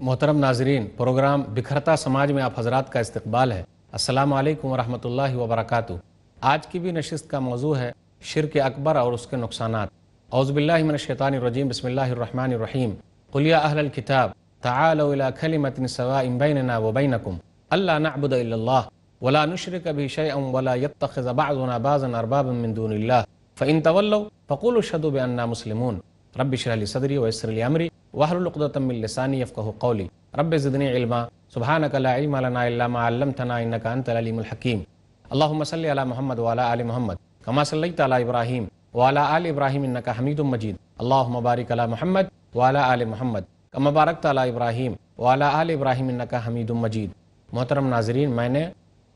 محترم ناظرین، پروگرام بکھرتا سماج میں آپ حضرات کا استقبال ہے۔ السلام علیکم ورحمۃ اللہ وبرکاتہ۔ آج کی بھی نشست کا موضوع ہے شرک اکبر اور اس کے نقصانات۔ اعوذ باللہ من الشیطان الرجیم، بسم اللہ الرحمن الرحیم۔ قل یا اہل الکتاب تعالوا الی کلمۃ سواء بیننا وبینکم الا نعبد الا اللہ ولا نشرک به شیئا ولا يتخذ بعضنا بعضا اربابا من دون اللہ فإن تولوا فقولوا اشهدوا بأننا مسلمون۔ رب اشرح لي صدری ويسر لي امری واحلل عقدۃ من لسانی یفقهوا قولی۔ رب زدنی علما سبحانک لا علم لنا الا ما علمتنا انک انت العلیم الحکیم۔ اللهم صل علی محمد وعلى آل محمد كما صلیت علی ابراہیم وعلى آل ابراہیم انک حمید مجید۔ اللهم بارک علی محمد وعلى آل محمد كما بارکت علی ابراہیم وعلى آل ابراہیم انک حمید مجید۔ محترم ناظرین، میں نے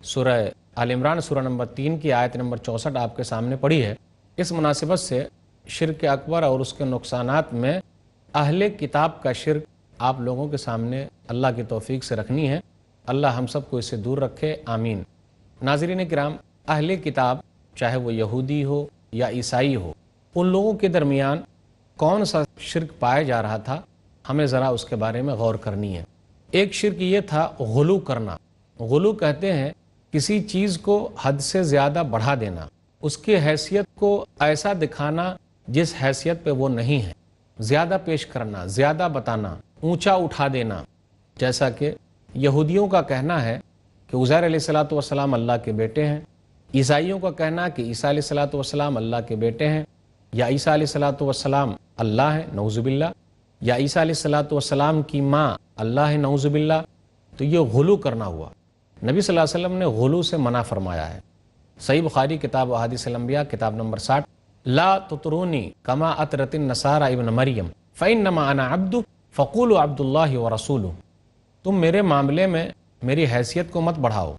سورہ آل عمران سورہ نمبر 3 کی آیت نمبر 64 آپ کے سامنے پڑھی ہے۔ اس مناسبت سے شرک اکبر اور اس کے نقصانات میں اہل کتاب کا شرک آپ لوگوں کے سامنے اللہ کی توفیق سے رکھنی ہے۔ اللہ ہم سب کو اس سے دور رکھے، آمین۔ ناظرین کرام، اہل کتاب چاہے وہ یہودی ہو یا عیسائی ہو، ان لوگوں کے درمیان کون سا شرک پایا جا رہا تھا، ہمیں ذرا اس کے بارے میں غور کرنی ہے۔ ایک شرک یہ تھا غلو کرنا۔ غلو کہتے ہیں کسی چیز کو حد سے زیادہ بڑھا دینا، اس کی حیثیت کو ایسا دکھانا جس حیثیت پہ وہ نہیں ہے، زیادہ پیش کرنا، زیادہ بتانا، اونچا اٹھا دینا۔ جیسا کہ یہودیوں کا کہنا ہے کہ عزیر علیہ الصلوۃ والسلام اللہ کے بیٹے ہیں، عیسائیوں کا کہنا کہ عیسیٰ علیہ الصلوۃ والسلام اللہ کے بیٹے ہیں، یا عیسیٰ علیہ الصلوۃ والسلام اللہ ہے نعوذ باللہ، یا عیسیٰ علیہ الصلوۃ والسلام کی ماں اللہ ہے نعوذ باللہ۔ تو یہ غلو کرنا ہوا۔ نبی صلی اللہ علیہ وسلم نے غلو سے منع فرمایا ہے۔ صحیح بخاری کتاب احادیث الانبیاء کتاب نمبر 60، لا تطرونی کما اطرت النصارى ابن مریم فانما انا عبد فقولوا عبد اللہ ورسولہ۔ تم میرے معاملے میں میری حیثیت کو مت بڑھاؤ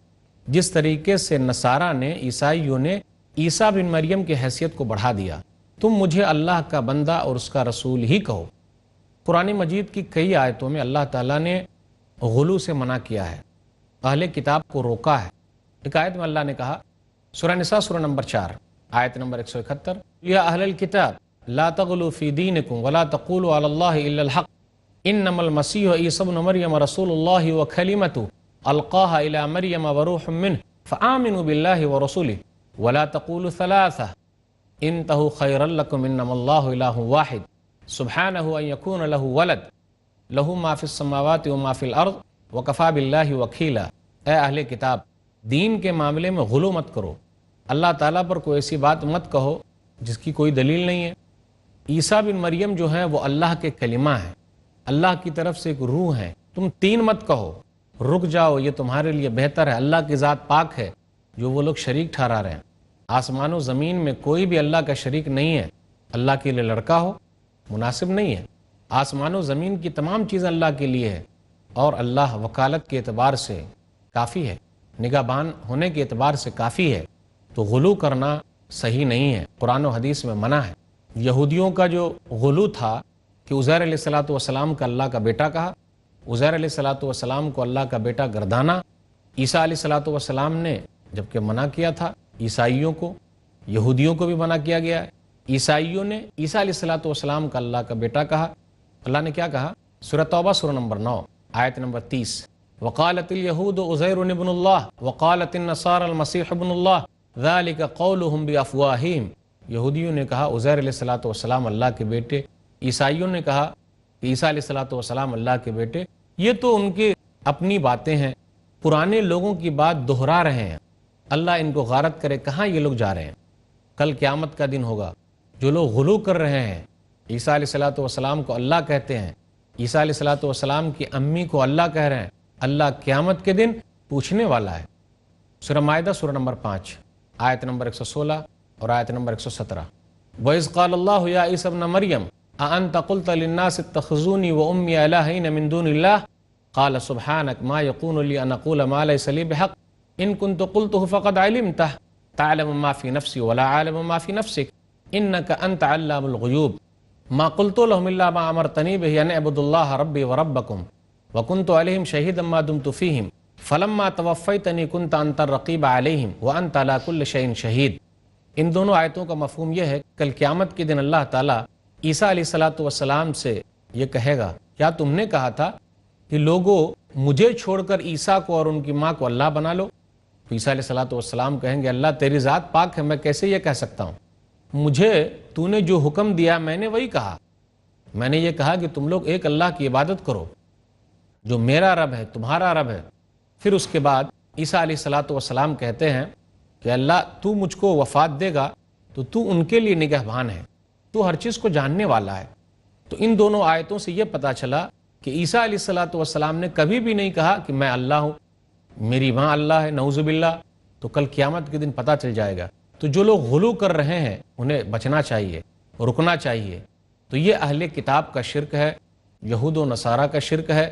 جس طریقے سے نصارہ نے، عیسائیوں نے عیسیٰ بن مریم کی حیثیت کو بڑھا دیا۔ تم مجھے اللہ کا بندہ اور اس کا رسول ہی کہو۔ قرآن مجید کی کئی آیتوں میں اللہ تعالیٰ نے غلو سے منع کیا ہے، اہل کتاب کو روکا ہے۔ ایک آیت میں اللہ نے کہا، سورہ نساء سورہ نمبر 4 آیت نمبر 171، یا اہل الکتاب لا تغلوا فی دینکم ولا تقولوا علی اللہ الا الحق انما المسیح عیسی ابن مریم رسول اللہ وکلمتہ القاها الی مریم وروح منہ فآمنوا باللہ ورسولہ ولا تقولوا ثلاثہ انتہوا خیرا لکم انما اللہ الہ واحد سبحانہ ان یکون لہ ولد لہ ما فی السماوات وما فی الارض وکفی باللہ وکیلا۔ اے اہل کتاب، دین کے معاملے میں غلو مت کرو، اللہ تعالیٰ پر کوئی ایسی بات مت کہو جس کی کوئی دلیل نہیں ہے۔ عیسیٰ بن مریم جو ہے وہ اللہ کے کلمہ ہیں، اللہ کی طرف سے ایک روح ہے۔ تم 3 مت کہو، رک جاؤ، یہ تمہارے لیے بہتر ہے۔ اللہ کی ذات پاک ہے جو وہ لوگ شریک ٹھہرا رہے ہیں۔ آسمان و زمین میں کوئی بھی اللہ کا شریک نہیں ہے۔ اللہ کے لیے لڑکا ہو مناسب نہیں ہے۔ آسمان و زمین کی تمام چیزیں اللہ کے لیے ہے، اور اللہ وکالت کے اعتبار سے کافی ہے، نگہبان ہونے کے اعتبار سے کافی ہے۔ تو غلو کرنا صحیح نہیں ہے، قرآن و حدیث میں منع ہے۔ یہودیوں کا جو غلو تھا کہ عزیر علیہ الصلوۃ والسلام کا اللہ کا بیٹا کہا، عزیر علیہ الصلوۃ والسلام کو اللہ کا بیٹا گردانا۔ عیسیٰ علیہ الصلوۃ والسلام نے جبکہ منع کیا تھا عیسائیوں کو، یہودیوں کو بھی منع کیا گیا ہے۔ عیسائیوں نے عیسیٰ علیہ الصلوۃ والسلام کا اللہ کا بیٹا کہا۔ اللہ نے کیا کہا؟ سورہ توبہ سورہ نمبر 9 آیت نمبر 30، وقالت الیہود عزیر ابن اللہ وقالت النصارى المسیح ابن اللہ ذلک قولہم بافواہہم۔ یہودیوں نے کہا عزیر علیہ الصلوۃ والسلام اللہ کے بیٹے، عیسائیوں نے کہا کہ عیسیٰ علیہ الصلوۃ والسلام اللہ کے بیٹے۔ یہ تو ان کی اپنی باتیں ہیں، پرانے لوگوں کی بات دہرا رہے ہیں۔ اللہ ان کو غارت کرے، کہاں یہ لوگ جا رہے ہیں؟ کل قیامت کا دن ہوگا، جو لوگ غلو کر رہے ہیں، عیسیٰ علیہ الصلوۃ والسلام کو اللہ کہتے ہیں، عیسیٰ علیہ الصلوۃ والسلام کی امی کو اللہ کہہ رہے ہیں، اللہ قیامت کے دن پوچھنے والا ہے۔ سورہ مائدہ سورہ نمبر 5 آیت نمبر 116 اور آیت نمبر 117، وَإِذْ قَالَ اللَّهُ يَا عِيسَى ابْنَ مَرْيَمَ أَأَنْتَ قُلْتَ لِلنَّاسِ اتَّخِذُونِي وَأُمِّيَ إِلَٰهَيْنِ مِن دُونِ اللَّهِ قَالَ سُبْحَانَكَ مَا يَكُونُ لِي أَنْ أَقُولَ مَا لَيْسَ لِي بِحَقٍّ إِن كُنتُ قُلْتُهُ فَقَدْ عَلِمْتَهُ تَعْلَمُ مَا فِي نَفْسِي وَلَا أَعْلَمُ مَا فِي نَفْسِكَ إِنَّكَ أَنْتَ عَلَّامُ الْغُيُوبِ مَا قُلْتُ لَهُمْ إِلَّا مَا أَمَرْتَنِي بِهِ أَنْ أَعْبُدُوا اللَّهَ رَبِّي وَرَبَّكُمْ وَكُنْتُ عَلَيْهِمْ شَهِيدًا مَا دُمْتُ فِيهِمْ فَلَمَّا تَوَفَّيْتَنِي كُنْتَ أَنْتَ الرَّقِيبَ عَلَيْهِمْ وَأَنْتَ عَلَىٰ كُلِّ شَيْءٍ شَهِيدٌ۔ ان دونوں آیتوں کا مفہوم یہ ہے، کل قیامت کے دن اللہ تعالیٰ عیسیٰ علیہ الصلوۃ والسلام سے یہ کہے گا، کیا تم نے کہا تھا کہ لوگوں مجھے چھوڑ کر عیسیٰ کو اور ان کی ماں کو اللہ بنا لو، تو عیسیٰ علیہ الصلوۃ والسلام کہیں گے اللہ تیری ذات پاک ہے، میں کیسے یہ کہہ سکتا ہوں؟ مجھے تو نے جو حکم دیا میں نے وہی کہا، میں نے یہ کہا کہ تم لوگ ایک اللہ کی عبادت کرو جو میرا رب ہے تمہارا رب ہے۔ پھر اس کے بعد عیسیٰ علیہ الصلوۃ والسلام کہتے ہیں کہ اللہ تو مجھ کو وفات دے گا تو تو ان کے لیے نگہبان ہے، تو ہر چیز کو جاننے والا ہے۔ تو ان دونوں آیتوں سے یہ پتہ چلا کہ عیسیٰ علیہ الصلوۃ والسلام نے کبھی بھی نہیں کہا کہ میں اللہ ہوں، میری ماں اللہ ہے، نعوذ باللہ۔ تو کل قیامت کے دن پتہ چل جائے گا۔ تو جو لوگ غلو کر رہے ہیں انہیں بچنا چاہیے، رکنا چاہیے۔ تو یہ اہل کتاب کا شرک ہے، یہود و نصارہ کا شرک ہے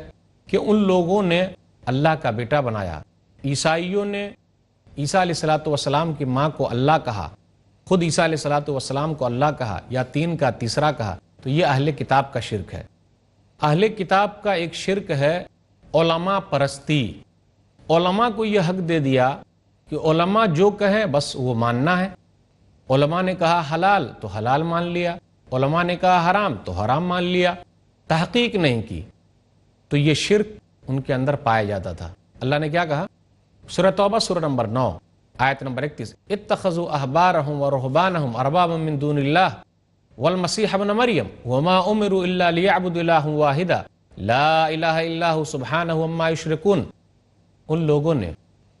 کہ ان لوگوں نے اللہ کا بیٹا بنایا۔ عیسائیوں نے عیسیٰ علیہ الصلوۃ والسلام کی ماں کو اللہ کہا، خود عیسیٰ علیہ الصلوۃ والسلام کو اللہ کہا، یا تین کا تیسرا کہا۔ تو یہ اہل کتاب کا شرک ہے۔ اہل کتاب کا ایک شرک ہے علماء پرستی۔ علماء کو یہ حق دے دیا کہ علماء جو کہیں بس وہ ماننا ہے۔ علماء نے کہا حلال تو حلال مان لیا، علماء نے کہا حرام تو حرام مان لیا، تحقیق نہیں کی۔ تو یہ شرک ان کے اندر پایا جاتا تھا۔ اللہ نے کیا کہا؟ سورہ توبہ سورہ نمبر 9 آیت نمبر 31، اتخذوا احبارهم ورهبانهم اربابا من دون اللہ والمسیح ابن مریم وما امروا الا ليعبدوا الها واحدا لا الہ الا هو سبحانہ عما یشرکون۔ ان لوگوں نے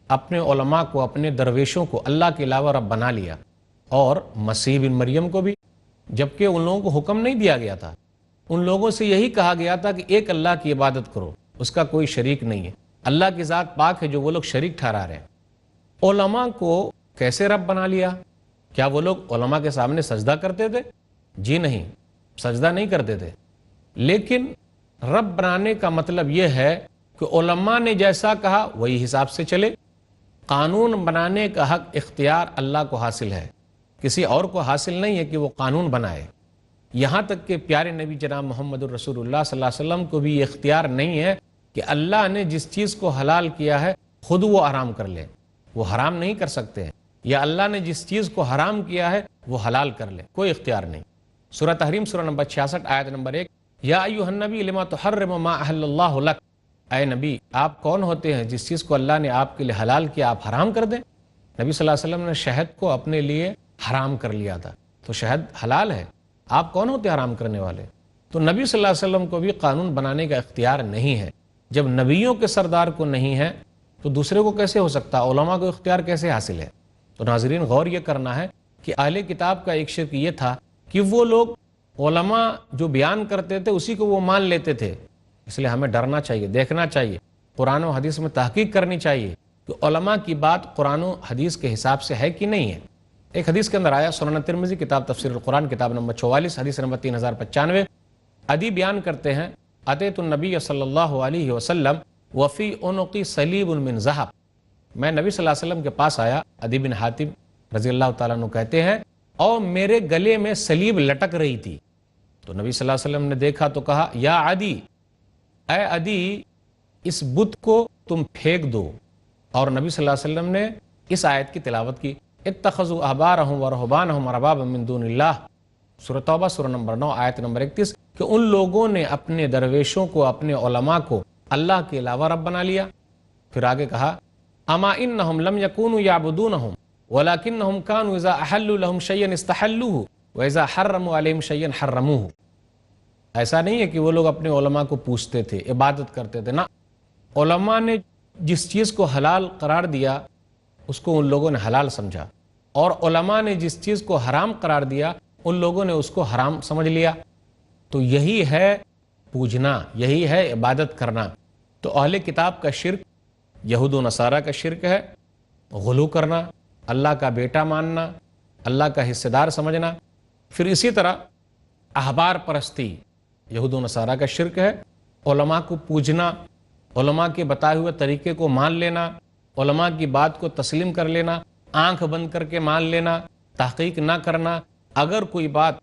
اپنے علماء کو، اپنے درویشوں کو اللہ کے علاوہ رب بنا لیا، اور مسیح بن مریم کو بھی، جبکہ ان لوگوں کو حکم نہیں دیا گیا تھا۔ ان لوگوں سے یہی کہا گیا تھا کہ ایک اللہ کی عبادت کرو، اس کا کوئی شریک نہیں ہے، اللہ کی ذات پاک ہے جو وہ لوگ شریک ٹھہرا رہے ہیں۔ علماء کو کیسے رب بنا لیا؟ کیا وہ لوگ علماء کے سامنے سجدہ کرتے تھے؟ جی نہیں، سجدہ نہیں کرتے تھے۔ لیکن رب بنانے کا مطلب یہ ہے کہ علماء نے جیسا کہا وہی حساب سے چلے۔ قانون بنانے کا حق اختیار اللہ کو حاصل ہے، کسی اور کو حاصل نہیں ہے کہ وہ قانون بنائے۔ یہاں تک کہ پیارے نبی جناب محمد الرسول اللہ صلی اللہ علیہ وسلم کو بھی یہ اختیار نہیں ہے کہ اللہ نے جس چیز کو حلال کیا ہے خود وہ حرام کر لے، وہ حرام نہیں کر سکتے ہیں، یا اللہ نے جس چیز کو حرام کیا ہے وہ حلال کر لے، کوئی اختیار نہیں۔ سورہ تحریم سورہ نمبر 66 آیت نمبر 1، یا ایھا النبی لما تحرم ما احل اللہ لک، اے نبی آپ کون ہوتے ہیں جس چیز کو اللہ نے آپ کے لیے حلال کیا آپ حرام کر دیں؟ نبی صلی اللہ علیہ وسلم نے شہد کو اپنے لیے حرام کر لیا تھا، تو شہد حلال ہے، آپ کون ہوتے حرام کرنے والے؟ تو نبی صلی اللہ علیہ وسلم کو بھی قانون بنانے کا اختیار نہیں ہے۔ جب نبیوں کے سردار کو نہیں ہے تو دوسرے کو کیسے ہو سکتا؟ علماء کو اختیار کیسے حاصل ہے؟ تو ناظرین غور یہ کرنا ہے کہ اہل کتاب کا ایک شرک یہ تھا کہ وہ لوگ علماء جو بیان کرتے تھے اسی کو وہ مان لیتے تھے۔ اس لیے ہمیں ڈرنا چاہیے، دیکھنا چاہیے، قرآن و حدیث میں تحقیق کرنی چاہیے کہ علماء کی بات قرآن و حدیث کے حساب سے ہے کہ نہیں ہے۔ ایک حدیث کے اندر آیا، سنن ترمذی کتاب تفسیر القرآن کتاب نمبر 44 حدیث نمبر 3095، عدی بیان کرتے ہیں اتیت النبی صلی اللہ علیہ وسلم وفی عنقی صلیب من ذہب، میں نبی صلی اللہ علیہ وسلم کے پاس آیا، عدی بن حاتم رضی اللہ تعالیٰ عنہ کہتے ہیں، اور میرے گلے میں صلیب لٹک رہی تھی۔ تو نبی صلی اللہ علیہ وسلم نے دیکھا تو کہا یا عدی، اے عدی اس بت کو تم پھینک دو۔ اور نبی صلی اللہ علیہ وسلم نے اس آیت کی تلاوت کی، اتخذوا احبارهم ورهبانهم اربابا من دون اللہ، سورہ توبہ سورہ نمبر 9 آیت نمبر 31، کہ ان لوگوں نے اپنے درویشوں کو، اپنے علماء کو اللہ کے علاوہ رب بنا لیا۔ پھر آگے کہا اما انہم لم یکونوا یعبدونہم ولکنہم کانوا اذا احلوا لهم شیئا استحلوه واذا حرموا علیہم شیئا حرموه۔ ایسا نہیں ہے کہ وہ لوگ اپنے علماء کو پوچھتے تھے، عبادت کرتے تھے، نہ، علماء نے جس چیز کو حلال قرار دیا اس کو ان لوگوں نے حلال سمجھا، اور علماء نے جس چیز کو حرام قرار دیا ان لوگوں نے اس کو حرام سمجھ لیا۔ تو یہی ہے پوجنا، یہی ہے عبادت کرنا۔ تو اہل کتاب کا شرک یہود و نصارہ کا شرک ہے، غلو کرنا، اللہ کا بیٹا ماننا، اللہ کا حصہ دار سمجھنا۔ پھر اسی طرح احبار پرستی یہود و نصارہ کا شرک ہے، علماء کو پوجنا، علماء کے بتائے ہوئے طریقے کو مان لینا، علماء کی بات کو تسلیم کر لینا، آنکھ بند کر کے مان لینا، تحقیق نہ کرنا۔ اگر کوئی بات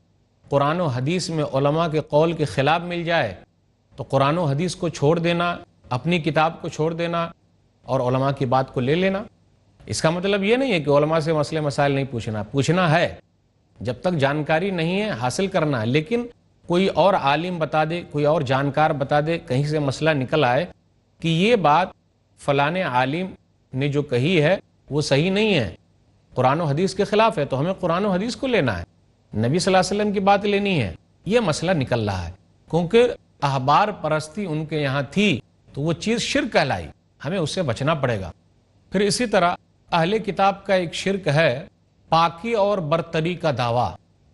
قرآن و حدیث میں علماء کے قول کے خلاف مل جائے تو قرآن و حدیث کو چھوڑ دینا، اپنی کتاب کو چھوڑ دینا اور علماء کی بات کو لے لینا۔ اس کا مطلب یہ نہیں ہے کہ علماء سے مسئلے مسائل نہیں پوچھنا، پوچھنا ہے، جب تک جانکاری نہیں ہے حاصل کرنا ہے، لیکن کوئی اور عالم بتا دے، کوئی اور جانکار بتا دے، کہیں سے مسئلہ نکل آئے کہ یہ بات فلاں عالم نے جو کہی ہے وہ صحیح نہیں ہے، قرآن و حدیث کے خلاف ہے، تو ہمیں قرآن و حدیث کو لینا ہے، نبی صلی اللہ علیہ وسلم کی بات لینی ہے، یہ مسئلہ نکل رہا ہے، کیونکہ احبار پرستی ان کے یہاں تھی تو وہ چیز شرک کہلائی، ہمیں اس سے بچنا پڑے گا۔ پھر اسی طرح اہل کتاب کا ایک شرک ہے پاکی اور برتری کا دعویٰ،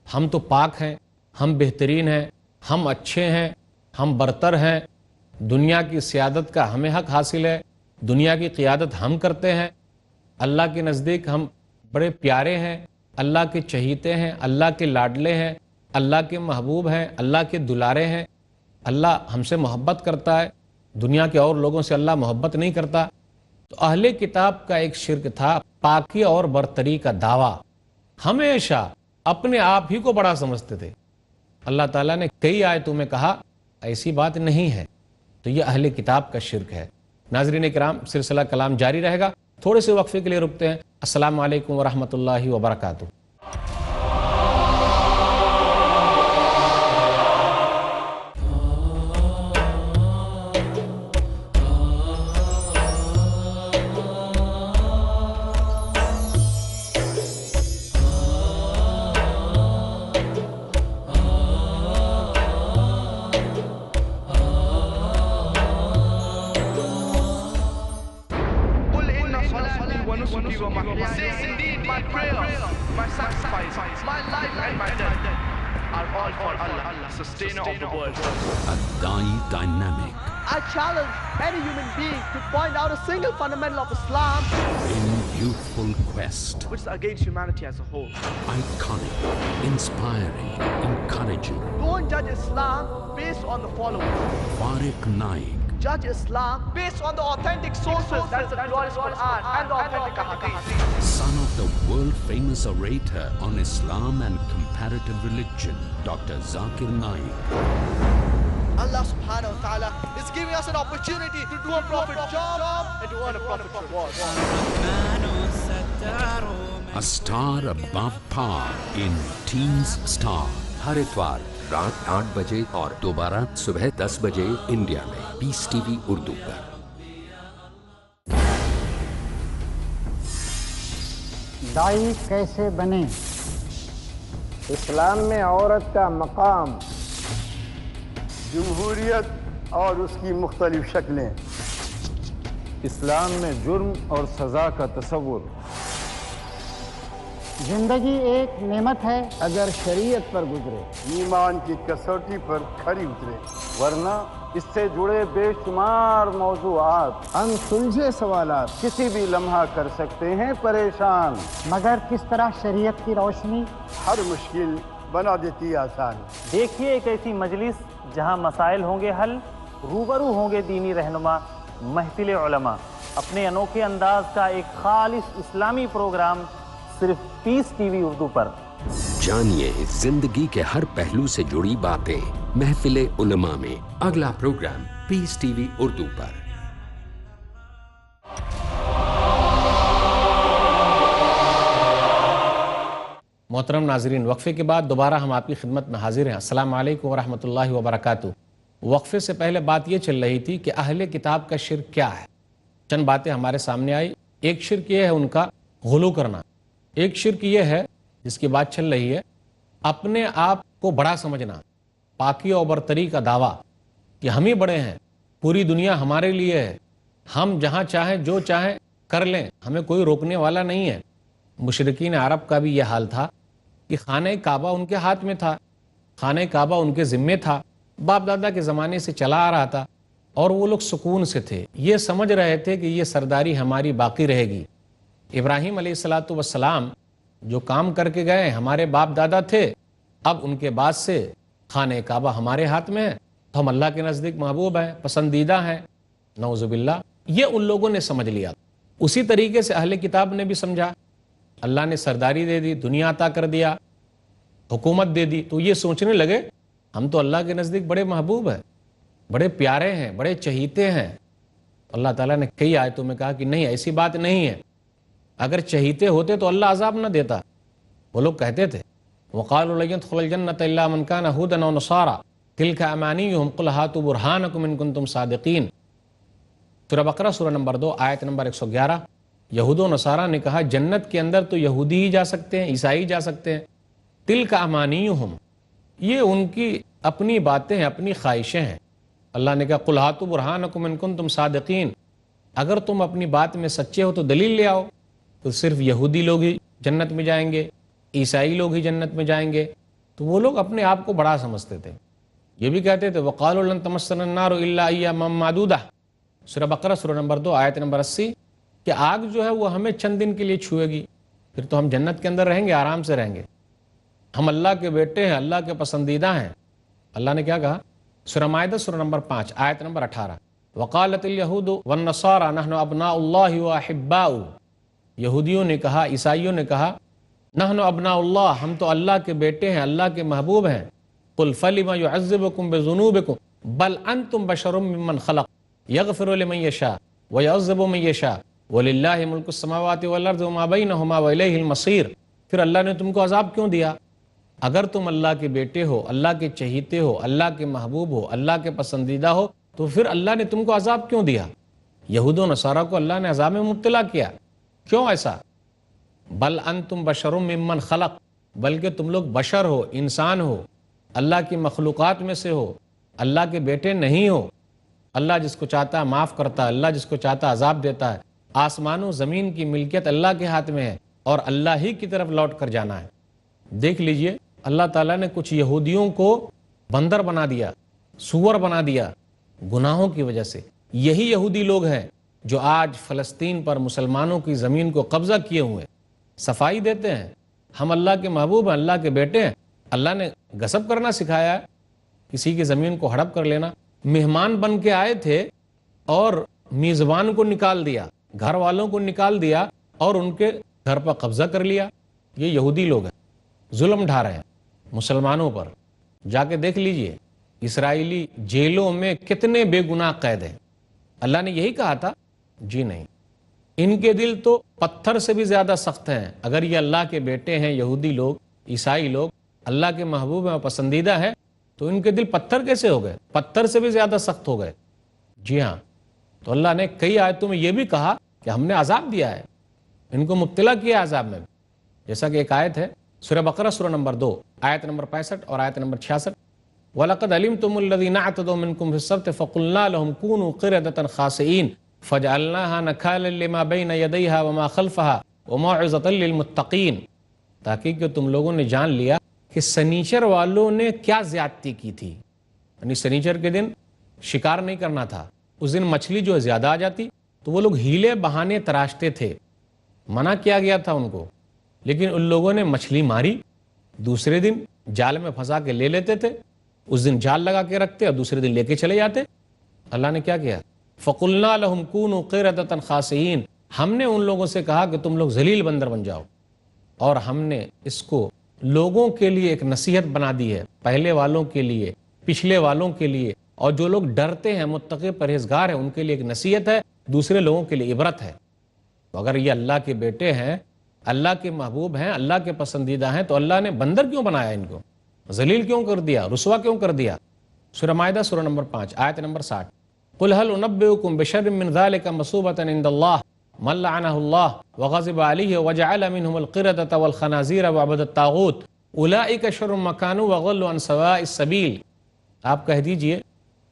ہم تو پاک ہیں، ہم بہترین ہیں، ہم اچھے ہیں، ہم برتر ہیں، دنیا کی سیادت کا ہمیں حق حاصل ہے، دنیا کی قیادت ہم کرتے ہیں، اللہ کے نزدیک ہم بڑے پیارے ہیں، اللہ کے چہیتے ہیں، اللہ کے لاڈلے ہیں، اللہ کے محبوب ہیں، اللہ کے دلارے ہیں، اللہ ہم سے محبت کرتا ہے، دنیا کے اور لوگوں سے اللہ محبت نہیں کرتا۔ تو اہل کتاب کا ایک شرک تھا پاکی اور برتری کا دعویٰ، ہمیشہ اپنے آپ ہی کو بڑا سمجھتے تھے۔ اللہ تعالیٰ نے کئی آیتوں میں کہا ایسی بات نہیں ہے، تو یہ اہل کتاب کا شرک ہے۔ ناظرین کرام، سلسلہ کلام جاری رہے گا، تھوڑے سے وقفے کے لیے رکتے ہیں۔ السلام علیکم ورحمۃ اللہ وبرکاتہ۔ This indeed my prayer, my sacrifice, my life and my death are all for Allah, sustainer of the world. A dynamic I challenge any human being to point out a single fundamental of Islam in youthful quest, which is against humanity as a whole. iconic, inspiring, encouraging. Don't judge Islam based on the following. Farik Naik, Judge Islam based on the authentic sources. That's the glorious Quran and the authentic Hadith. son of the world-famous orator on Islam and comparative religion, Dr. Zakir Naik. Allah subhanahu wa ta'ala is giving us an opportunity to do a prophet job and to earn a prophet reward. A star above par in Teens Star. ہر اتوار رات 8 بجے اور دوبارہ صبح 10 بجے India میں پیس T V Urdu پر۔ دائی کیسے بنے؟ اسلام میں عورت کا مقام، جمہوریت اور اس کی مختلف شکلیں، اسلام میں جرم اور سزا کا تصور، زندگی ایک نعمت ہے اگر شریعت پر گزرے، ایمان کی کسوٹی پر کھری اترے، ورنہ اس سے جڑے بے شمار موضوعات، انسلجھے سوالات کسی بھی لمحہ کر سکتے ہیں پریشان، مگر کس طرح شریعت کی روشنی ہر مشکل بنا دیتی آسان۔ دیکھیے ایک ایسی مجلس جہاں مسائل ہوں گے حل، روبرو ہوں گے دینی رہنما، محفل علماء، اپنے انوکھے انداز کا ایک خالص اسلامی پروگرام صرف پیس ٹی وی اردو پر۔ جانیے زندگی کے ہر پہلو سے جڑی باتیں محفل علماء میں، اگلا پروگرام پیس ٹی وی اردو پر۔ محترم ناظرین، وقفے کے بعد دوبارہ ہم آپ کی خدمت میں حاضر ہیں۔ السلام علیکم ورحمۃ اللہ وبرکاتہ۔ وقفے سے پہلے بات یہ چل رہی تھی کہ اہل کتاب کا شرک کیا ہے، چند باتیں ہمارے سامنے آئی۔ ایک شرک یہ ہے ان کا غلو کرنا، ایک شرک یہ ہے جس کی بات چل رہی ہے اپنے آپ کو بڑا سمجھنا، پاکی اور برتری کا دعویٰ کہ ہم ہی بڑے ہیں، پوری دنیا ہمارے لیے ہے، ہم جہاں چاہیں جو چاہیں کر لیں، ہمیں کوئی روکنے والا نہیں ہے۔ مشرکین عرب کا بھی یہ حال تھا کہ خانہ کعبہ ان کے ہاتھ میں تھا، خانہ کعبہ ان کے ذمے تھا، باپ دادا کے زمانے سے چلا آ رہا تھا، اور وہ لوگ سکون سے تھے، یہ سمجھ رہے تھے کہ یہ سرداری ہماری باقی رہے گی۔ ابراہیم علیہ السلام جو کام کر کے گئے ہمارے باپ دادا تھے، اب ان کے بعد سے خانہ کعبہ ہمارے ہاتھ میں ہے، تو ہم اللہ کے نزدیک محبوب ہیں، پسندیدہ ہیں، نعوذ باللہ۔ یہ ان لوگوں نے سمجھ لیا۔ اسی طریقے سے اہل کتاب نے بھی سمجھا، اللہ نے سرداری دے دی، دنیا عطا کر دیا، حکومت دے دی، تو یہ سوچنے لگے ہم تو اللہ کے نزدیک بڑے محبوب ہیں، بڑے پیارے ہیں، بڑے چہیتے ہیں۔ اللہ تعالیٰ نے کئی آیتوں میں کہا کہ نہیں، ایسی بات نہیں ہے، اگر چہیتے ہوتے تو اللہ عذاب نہ دیتا۔ وہ لوگ کہتے تھے وقالوا لن يدخل الجنة إلا من كان هودا أو نصارى تلك أمانيهم قل هاتوا برهانكم إن كنتم صادقين۔ سورہ بقرہ سورہ نمبر 2 آیت نمبر 111۔ یہود و نصارہ نے کہا جنت کے اندر تو یہودی ہی جا سکتے ہیں، عیسائی جا سکتے ہیں، تلک امانیہم، یہ ان کی اپنی باتیں ہیں، اپنی خواہشیں ہیں۔ اللہ نے کہا قل ہاتوا برہانکم ان کنتم صادقین، اگر تم اپنی بات میں سچے ہو تو دلیل لے آؤ۔ تو صرف یہودی لوگ ہی جنت میں جائیں گے، عیسائی لوگ ہی جنت میں جائیں گے، تو وہ لوگ اپنے آپ کو بڑا سمجھتے تھے۔ یہ بھی کہتے تھے وقالوا لن تمسنا النار الا ایاما معدودہ، سورہ بقرہ سورہ نمبر 2 آیت نمبر 80، کہ آگ جو ہے وہ ہمیں چند دن کے لیے چھوئے گی، پھر تو ہم جنت کے اندر رہیں گے، آرام سے رہیں گے، ہم اللہ کے بیٹے ہیں، اللہ کے پسندیدہ ہیں۔ اللہ نے کیا کہا؟ سورہ مائدہ سورہ نمبر 5 آیت نمبر 18، وقالت الیہود والنصارى نحن ابناء اللہ واحباؤہ، یہودیوں نے کہا، عیسائیوں نے کہا نحن ابناء اللہ، ہم تو اللہ کے بیٹے ہیں، اللہ کے محبوب ہیں۔ قل فلم يعذبكم بذنوبكم بل انتم بشر ممن خلق یغفر لمن یشاء ویعذب من یشاء وللہ ملک السماوات والارض وما بینہما والیہ المصیر۔ پھر اللہ نے تم کو عذاب کیوں دیا؟ اگر تم اللہ کے بیٹے ہو، اللہ کے چہیتے ہو، اللہ کے محبوب ہو، اللہ کے پسندیدہ ہو، تو پھر اللہ نے تم کو عذاب کیوں دیا؟ یہود و نصارہ کو اللہ نے عذاب میں مبتلا کیا، کیوں ایسا؟ بل انتم بشر ممن خلق، بلکہ تم لوگ بشر ہو، انسان ہو، اللہ کی مخلوقات میں سے ہو، اللہ کے بیٹے نہیں ہو۔ اللہ جس کو چاہتا ہے معاف کرتا ہے، اللہ جس کو چاہتا ہے عذاب دیتا ہے۔ آسمان و زمین کی ملکیت اللہ کے ہاتھ میں ہے اور اللہ ہی کی طرف لوٹ کر جانا ہے۔ دیکھ لیجئے اللہ تعالیٰ نے کچھ یہودیوں کو بندر بنا دیا، سور بنا دیا گناہوں کی وجہ سے۔ یہی یہودی لوگ ہیں جو آج فلسطین پر مسلمانوں کی زمین کو قبضہ کیے ہوئے صفائی دیتے ہیں، ہم اللہ کے محبوب ہیں، اللہ کے بیٹے ہیں۔ اللہ نے غصب کرنا سکھایا ہے، کسی کی زمین کو ہڑپ کر لینا۔ مہمان بن کے آئے تھے اور میزبان کو نکال دیا، گھر والوں کو نکال دیا اور ان کے گھر پر قبضہ کر لیا۔ یہ یہودی لوگ ہیں، ظلم ڈھا رہے ہیں مسلمانوں پر۔ جا کے دیکھ لیجئے اسرائیلی جیلوں میں کتنے بے گناہ قید ہیں۔ اللہ نے یہی کہا تھا؟ جی نہیں، ان کے دل تو پتھر سے بھی زیادہ سخت ہیں۔ اگر یہ اللہ کے بیٹے ہیں، یہودی لوگ، عیسائی لوگ اللہ کے محبوب ہیں اور پسندیدہ ہیں، تو ان کے دل پتھر کیسے ہو گئے؟ پتھر سے بھی زیادہ سخت ہو گئے۔ جی ہاں، تو اللہ نے کئی آیتوں میں یہ بھی کہا کہ ہم نے عذاب دیا ہے، ان کو مبتلا کیا عذاب میں، جیسا کہ ایک آیت ہے سورہ بقرہ سورہ نمبر 2 آیت نمبر 65 اور آیت نمبر 66، وَلَقَدْ عَلِمْتُمُ الَّذِينَ اعْتَدَوْا مِنْكُمْ فِي السَّبْتِ فَقُلْنَا لَهُمْ كُونُوا قِرَدَةً خَاسِئِينَ فَجَعَلْنَاهَا نَكَالًا لِمَا بَيْنَ يَدَيْهَا وَمَا خَلْفَهَا وَمَوْعِظَةً لِلْمُتَّقِينَ، تاکہ کہ تم لوگوں نے جان لیا کہ سنیچر والوں نے کیا زیادتی کی تھی۔ یعنی سنیچر کے دن شکار نہیں کرنا تھا، اس دن مچھلی جو زیادہ آ جاتی تو وہ لوگ ہیلے بہانے تراشتے تھے، منع کیا گیا تھا ان کو، لیکن ان لوگوں نے مچھلی ماری، دوسرے دن جال میں پھنسا کے لے لیتے تھے، اس دن جال لگا کے رکھتے اور دوسرے دن لے کے چلے جاتے۔ اللہ نے کیا کیا؟ فَقُلْنَا لَهُمْ كُونُوا قِرَدَةً خَاسِئِينَ، ہم نے ان لوگوں سے کہا کہ تم لوگ ذلیل بندر بن جاؤ، اور ہم نے اس کو لوگوں کے لیے ایک نصیحت بنا دی ہے، پہلے والوں کے لیے، پچھلے والوں کے لیے، اور جو لوگ ڈرتے ہیں، متقی پرہیزگار ہیں، ان کے لیے ایک نصیحت ہے، دوسرے لوگوں کے لیے عبرت ہے۔ تو اگر یہ اللہ کے بیٹے ہیں، اللہ کے محبوب ہیں، اللہ کے پسندیدہ ہیں، تو اللہ نے بندر کیوں بنایا؟ ان کو ذلیل کیوں کر دیا؟ رسوا کیوں کر دیا؟ سورہ مائدہ سورہ نمبر 5 آیت نمبر 60، قُلْ هَلْ أُنَبِّئُكُمْ بِشَرٍّ مِّن ذَلِكَ مَثُوبَةً عِندَ اللَّهِ مَن لَّعَنَهُ اللَّهُ وَغَضِبَ عَلَيْهِ وَجَعَلَ مِنْهُمُ الْقِرَدَةَ وَالْخَنَازِيرَ وَعَبَدَ الطَّاغُوتَ أُولَٰئِكَ شَرٌّ مَّكَانًا وَأَضَلُّ عَن سَوَاءِ السَّبِيلِ۔ آپ کہہ دیجئے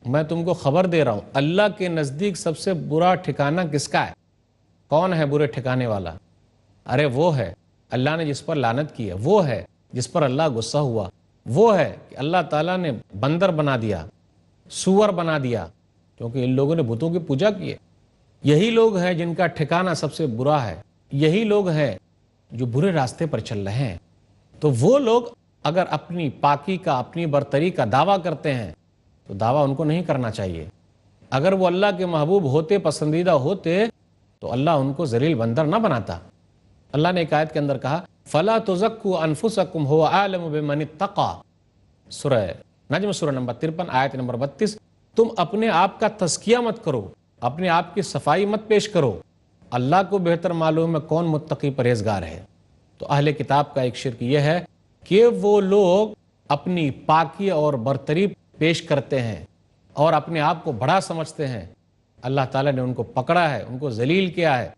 میں تم کو خبر دے رہا ہوں، اللہ کے نزدیک سب سے برا ٹھکانہ کس کا ہے؟ کون ہے برے ٹھکانے والا؟ ارے وہ ہے اللہ نے جس پر لعنت کی ہے، وہ ہے جس پر اللہ غصہ ہوا، وہ ہے کہ اللہ تعالیٰ نے بندر بنا دیا، سور بنا دیا، کیونکہ ان لوگوں نے بتوں کی پوجا کی ہے۔ یہی لوگ ہیں جن کا ٹھکانہ سب سے برا ہے، یہی لوگ ہیں جو برے راستے پر چل رہے ہیں۔ تو وہ لوگ اگر اپنی پاکی کا، اپنی برتری کا دعویٰ کرتے ہیں تو دعویٰ ان کو نہیں کرنا چاہیے۔ اگر وہ اللہ کے محبوب ہوتے، پسندیدہ ہوتے، تو اللہ ان کو ذلیل بندر نہ بناتا۔ اللہ نے ایک آیت کے اندر کہا فَلَا تُزَكُّوا أَنفُسَكُمْ هُوَ أَعْلَمُ بِمَنِ اتَّقَىٰ، سورہ نجم سورہ نمبر 53 آیت نمبر 32، تم اپنے آپ کا تزکیہ مت کرو، اپنے آپ کی صفائی مت پیش کرو، اللہ کو بہتر معلوم ہے کون متقی پرہیزگار ہے۔ تو اہل کتاب کا ایک شرک یہ ہے کہ وہ لوگ اپنی پاکی اور برتری پیش کرتے ہیں اور اپنے آپ کو بڑا سمجھتے ہیں، اللہ تعالیٰ نے ان کو پکڑا ہے، ان کو ذلیل کیا ہے،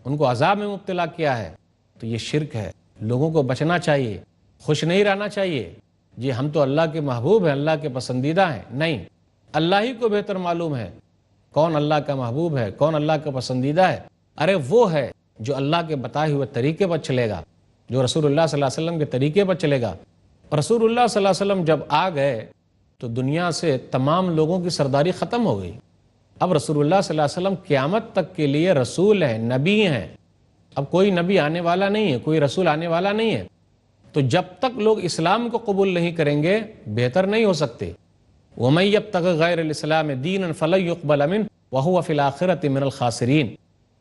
ان کو عذاب میں مبتلا کیا ہے۔ تو یہ شرک ہے، لوگوں کو بچنا چاہیے، خوش نہیں رہنا چاہیے جی ہم تو اللہ کے محبوب ہیں، اللہ کے پسندیدہ ہیں۔ نہیں، اللہ ہی کو بہتر معلوم ہے کون اللہ کا محبوب ہے، کون اللہ کا پسندیدہ ہے۔ ارے وہ ہے جو اللہ کے بتائے ہوئے طریقے پر چلے گا، جو رسول اللہ صلی اللہ علیہ وسلم کے طریقے پر چلے گا۔ رسول اللہ صلی اللہ علیہ وسلم جب آ گئے تو دنیا سے تمام لوگوں کی سرداری ختم ہو گئی۔ اب رسول اللہ صلی اللہ علیہ وسلم قیامت تک کے لیے رسول ہیں، نبی ہیں۔ اب کوئی نبی آنے والا نہیں ہے، کوئی رسول آنے والا نہیں ہے۔ تو جب تک لوگ اسلام کو قبول نہیں کریں گے بہتر نہیں ہو سکتے۔ وَمَن يَبْتَغِ غَيْرَ الْإِسْلَامِ دِينًا فَلَن يُقْبَلَ مِنْهُ وَهُوَ فِي الْآخِرَةِ مِنَ الْخَاسِرِينَ۔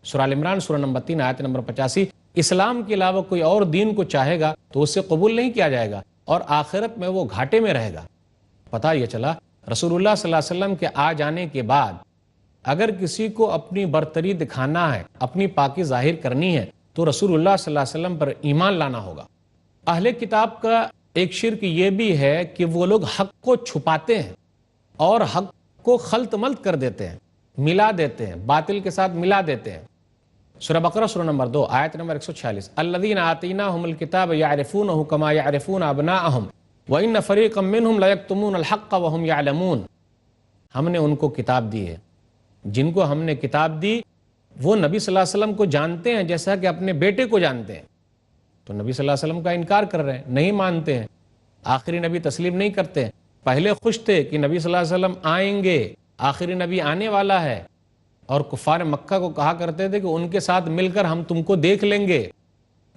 سورہ عمران سورہ نمبر 3 آیت نمبر 85۔ اسلام کے علاوہ کوئی اور دین کو چاہے گا تو اس سے قبول نہیں کیا جائے گا اور آخرت میں وہ گھاٹے میں رہے گا۔ پتہ یہ چلا رسول اللہ صلی اللہ علیہ وسلم کے آ جانے کے بعد اگر کسی کو اپنی برتری دکھانا ہے، اپنی پاکی ظاہر کرنی ہے تو رسول اللہ صلی اللہ علیہ وسلم پر ایمان لانا ہوگا۔ اہل کتاب کا ایک شرک یہ بھی ہے کہ وہ لوگ حق کو چھپاتے ہیں اور حق کو خلط ملط کر دیتے ہیں، ملا دیتے ہیں، باطل کے ساتھ ملا دیتے ہیں۔ سورہ بقرہ سورہ نمبر 2 آیت نمبر 146۔ الذین آتیناہم الکتاب یعرفونہ کما یعرفون ابناءہم وان فریقا منہم لیکتمون الحق وہم یعلمون۔ ہم نے ان کو کتاب دی ہے، جن کو ہم نے کتاب دی وہ نبی صلی اللہ علیہ وسلم کو جانتے ہیں جیسا کہ اپنے بیٹے کو جانتے ہیں، تو نبی صلی اللہ علیہ وسلم کا انکار کر رہے ہیں، نہیں مانتے ہیں، آخری نبی تسلیم نہیں کرتے ہیں۔ پہلے خوش تھے کہ نبی صلی اللہ علیہ وسلم آئیں گے، آخری نبی آنے والا ہے، اور کفار مکہ کو کہا کرتے تھے کہ ان کے ساتھ مل کر ہم تم کو دیکھ لیں گے۔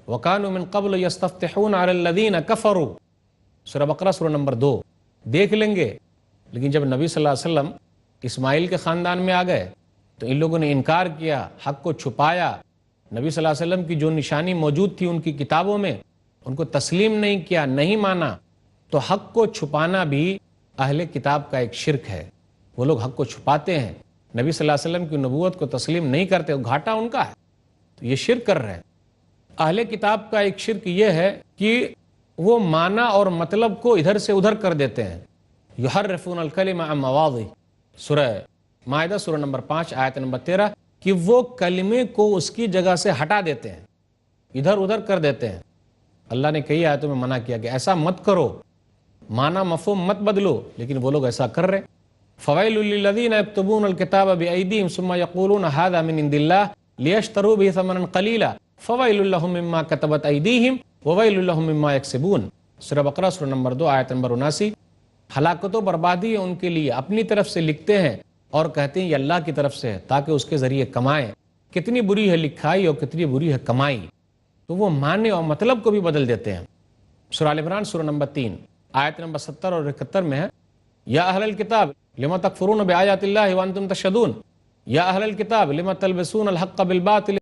وَكَانُوا مِن قَبْلُ يَسْتَفْتِحُونَ عَلَى الَّذِينَ كَفَرُوا، سورہ بقرہ سورہ نمبر 2، دیکھ لیں گے۔ لیکن جب نبی صلی اللہ علیہ وسلم اسماعیل کے خاندان میں آ گئے تو ان لوگوں نے انکار کیا، حق کو چھپایا، نبی صلی اللہ علیہ وسلم کی جو نشانی موجود تھی ان کی کتابوں میں ان کو تسلیم نہیں کیا، نہیں مانا۔ تو حق کو چھپانا بھی اہل کتاب کا ایک شرک ہے، وہ لوگ حق کو چھپاتے ہیں، نبی صلی اللہ علیہ وسلم کی نبوت کو تسلیم نہیں کرتے، گھاٹا ان کا ہے، تو یہ شرک کر رہے ہیں۔ اہل کتاب کا ایک شرک یہ ہے کہ وہ معنی اور مطلب کو ادھر سے ادھر کر دیتے ہیں۔ یحرفون الکلم عن مواضع، سورہ مائدہ سورہ نمبر 5 آیت نمبر 13، کہ وہ کلمے کو اس کی جگہ سے ہٹا دیتے ہیں، ادھر ادھر کر دیتے ہیں۔ اللہ نے کئی آیتوں میں منع کیا کہ ایسا مت کرو، معنی مفہوم مت بدلو، لیکن وہ لوگ ایسا کر رہے ہیں۔ فویل للذین یکتبون الکتاب بایدیہم ثم یقولون ھذا من عند اللہ لیشتروا بہ ثمنا قلیلا فویل لہم مما کتبت ایدیہم وویل لہم مما یکسبون، سورہ بقرہ سورہ نمبر 2 آیت نمبر 79۔ ہلاکت و بربادی ہے ان کے لیے، اپنی طرف سے لکھتے ہیں اور کہتے ہیں یہ اللہ کی طرف سے ہے تاکہ اس کے ذریعے کمائیں۔ کتنی بری ہے لکھائی اور کتنی بری ہے کمائی، تو وہ معنی اور مطلب کو بھی بدل دیتے ہیں۔ سورہ آل عمران سورہ نمبر 3 آیت نمبر 70 اور 71 میں ہے، یا اہل الکتاب لما تکفرون بآیات اللہ وانتم تشہدون، یا اہل الکتاب لما تلبسون الحق بالباطل